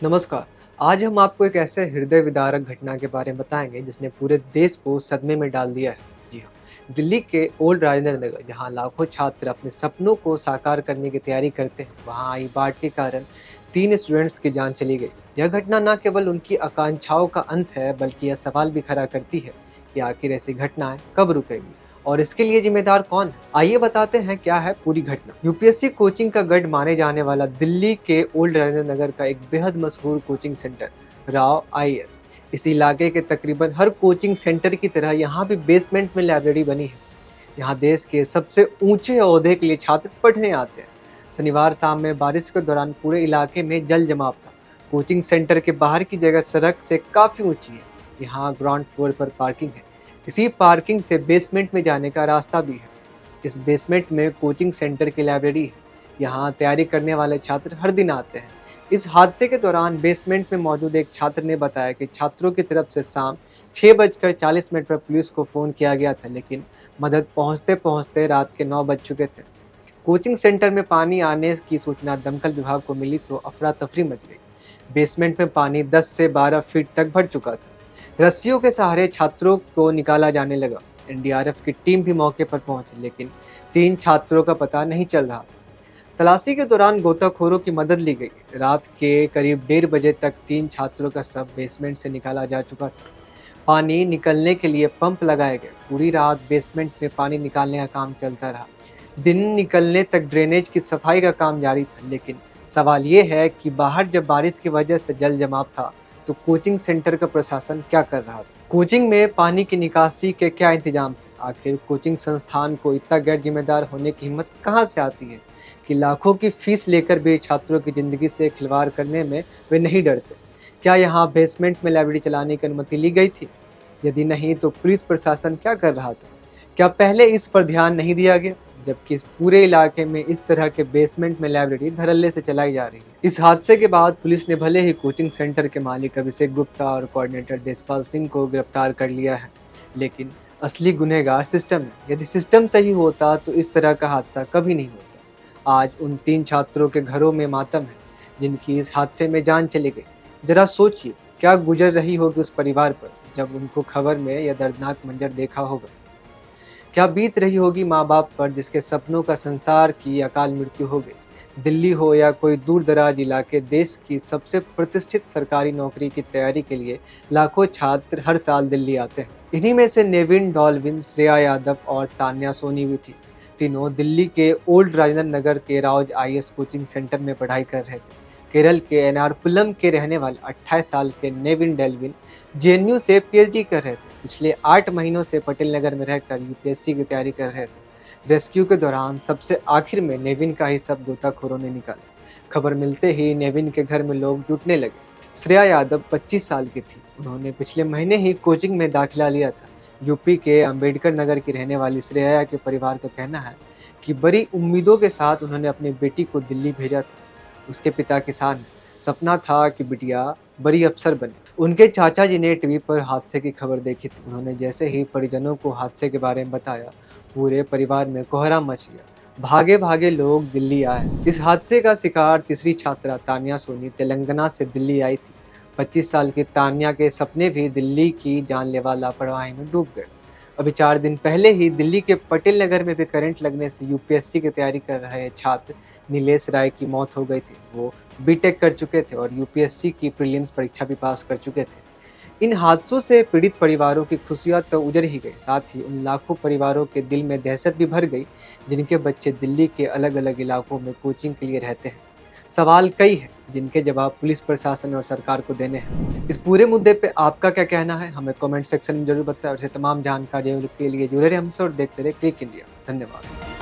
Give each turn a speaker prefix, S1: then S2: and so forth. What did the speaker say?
S1: नमस्कार। आज हम आपको एक ऐसे हृदय विदारक घटना के बारे में बताएंगे जिसने पूरे देश को सदमे में डाल दिया है। जी हाँ, दिल्ली के ओल्ड राजेंद्र नगर, जहाँ लाखों छात्र अपने सपनों को साकार करने की तैयारी करते हैं, वहाँ आई बाढ़ के कारण 3 स्टूडेंट्स की जान चली गई। यह घटना न केवल उनकी आकांक्षाओं का अंत है, बल्कि यह सवाल भी खड़ा करती है कि आखिर ऐसी घटनाएं कब रुकेंगी और इसके लिए जिम्मेदार कौन है। आइए बताते हैं क्या है पूरी घटना। यूपीएससी कोचिंग का गढ़ माने जाने वाला दिल्ली के ओल्ड राजेंद्र नगर का एक बेहद मशहूर कोचिंग सेंटर राव आईएएस। इस इलाके के तकरीबन हर कोचिंग सेंटर की तरह यहाँ भी बेसमेंट में लाइब्रेरी बनी है। यहाँ देश के सबसे ऊंचे ओहदे के लिए छात्र पढ़ने आते हैं। शनिवार शाम में बारिश के दौरान पूरे इलाके में जल जमाव था। कोचिंग सेंटर के बाहर की जगह सड़क से काफ़ी ऊंची है। यहाँ ग्राउंड फ्लोर पर पार्किंग है। इसी पार्किंग से बेसमेंट में जाने का रास्ता भी है। इस बेसमेंट में कोचिंग सेंटर की लाइब्रेरी है। यहाँ तैयारी करने वाले छात्र हर दिन आते हैं। इस हादसे के दौरान बेसमेंट में मौजूद एक छात्र ने बताया कि छात्रों की तरफ से शाम 6:40 पर पुलिस को फ़ोन किया गया था, लेकिन मदद पहुँचते पहुँचते रात के 9 बज चुके थे। कोचिंग सेंटर में पानी आने की सूचना दमकल विभाग को मिली तो अफरा तफरी मच गई। बेसमेंट में पानी 10 से 12 फीट तक भर चुका था। रस्सियों के सहारे छात्रों को निकाला जाने लगा। एनडीआरएफ की टीम भी मौके पर पहुंची, लेकिन 3 छात्रों का पता नहीं चल रहा। तलाशी के दौरान गोताखोरों की मदद ली गई। रात के करीब 1:30 बजे तक 3 छात्रों का शव बेसमेंट से निकाला जा चुका था। पानी निकलने के लिए पंप लगाए गए। पूरी रात बेसमेंट में पानी निकालने का काम चलता रहा। दिन निकलने तक ड्रेनेज की सफाई का काम जारी था, लेकिन सवाल ये है कि बाहर जब बारिश की वजह से जल जमाव था तो कोचिंग सेंटर का प्रशासन क्या कर रहा था। कोचिंग में पानी की निकासी के क्या इंतजाम थे। आखिर कोचिंग संस्थान को इतना गैर जिम्मेदार होने की हिम्मत कहाँ से आती है कि लाखों की फीस लेकर भी छात्रों की जिंदगी से खिलवाड़ करने में वे नहीं डरते। क्या यहाँ बेसमेंट में लाइब्रेरी चलाने की अनुमति ली गई थी? यदि नहीं तो पुलिस प्रशासन क्या कर रहा था? क्या पहले इस पर ध्यान नहीं दिया गया, जबकि इस पूरे इलाके में इस तरह के बेसमेंट में लाइब्रेरी धड़ल्ले से चलाई जा रही है। इस हादसे के बाद पुलिस ने भले ही कोचिंग सेंटर के मालिक अभिषेक गुप्ता और कोऑर्डिनेटर देशपाल सिंह को गिरफ्तार कर लिया है, लेकिन असली गुनहगार सिस्टम है। यदि सिस्टम सही होता तो इस तरह का हादसा कभी नहीं होता। आज उन 3 छात्रों के घरों में मातम है जिनकी इस हादसे में जान चली गई। जरा सोचिए क्या गुजर रही होगी उस परिवार पर जब उनको खबर में यह दर्दनाक मंजर देखा होगा। क्या बीत रही होगी माँ बाप पर जिसके सपनों का संसार की अकाल मृत्यु हो गई। दिल्ली हो या कोई दूर दराज इलाके, देश की सबसे प्रतिष्ठित सरकारी नौकरी की तैयारी के लिए लाखों छात्र हर साल दिल्ली आते हैं। इन्हीं में से नेविन डॉल्विन, श्रेया यादव और तान्या सोनी भी थी। तीनों दिल्ली के ओल्ड राजेंद्र नगर के राज आईएएस कोचिंग सेंटर में पढ़ाई कर रहे थे। केरल के एर्नाकुलम के रहने वाले 28 साल के नेविन डेल्विन जेएनयू से पीएचडी कर रहे थे। पिछले 8 महीनों से पटेल नगर में रहकर यूपीएससी की तैयारी कर रहे थे। रेस्क्यू के दौरान सबसे आखिर में नेविन का ही सब गोताखोरों ने निकाला। खबर मिलते ही नेविन के घर में लोग जुटने लगे। श्रेया यादव 25 साल की थी। उन्होंने पिछले महीने ही कोचिंग में दाखिला लिया था। यूपी के अंबेडकर नगर की रहने वाली श्रेया के परिवार का कहना है कि बड़ी उम्मीदों के साथ उन्होंने अपनी बेटी को दिल्ली भेजा था। उसके पिता किसान हैं। सपना था कि बिटिया बड़ी अफसर बने। उनके चाचा जी ने टीवी पर हादसे की खबर देखी थी। उन्होंने जैसे ही परिजनों को हादसे के बारे में बताया, पूरे परिवार में कोहराम मच गया। भागे भागे लोग दिल्ली आए। इस हादसे का शिकार तीसरी छात्रा तान्या सोनी तेलंगाना से दिल्ली आई थी। 25 साल की तान्या के सपने भी दिल्ली की जानलेवा लापरवाही में डूब गए। अभी 4 दिन पहले ही दिल्ली के पटेल नगर में भी करंट लगने से यूपीएससी की तैयारी कर रहे छात्र नीलेश राय की मौत हो गई थी। वो बीटेक कर चुके थे और यूपीएससी की प्रीलिम्स परीक्षा भी पास कर चुके थे। इन हादसों से पीड़ित परिवारों की खुशियां तो उजड़ ही गई, साथ ही उन लाखों परिवारों के दिल में दहशत भी भर गई जिनके बच्चे दिल्ली के अलग अलग इलाकों में कोचिंग के लिए रहते हैं। सवाल कई हैं जिनके जवाब पुलिस प्रशासन और सरकार को देने हैं। इस पूरे मुद्दे पे आपका क्या कहना है, हमें कमेंट सेक्शन में जरूर बताएं। और ऐसे तमाम जानकारियों के लिए जुड़े रहे हमसे और देखते रहे क्लिक इंडिया। धन्यवाद।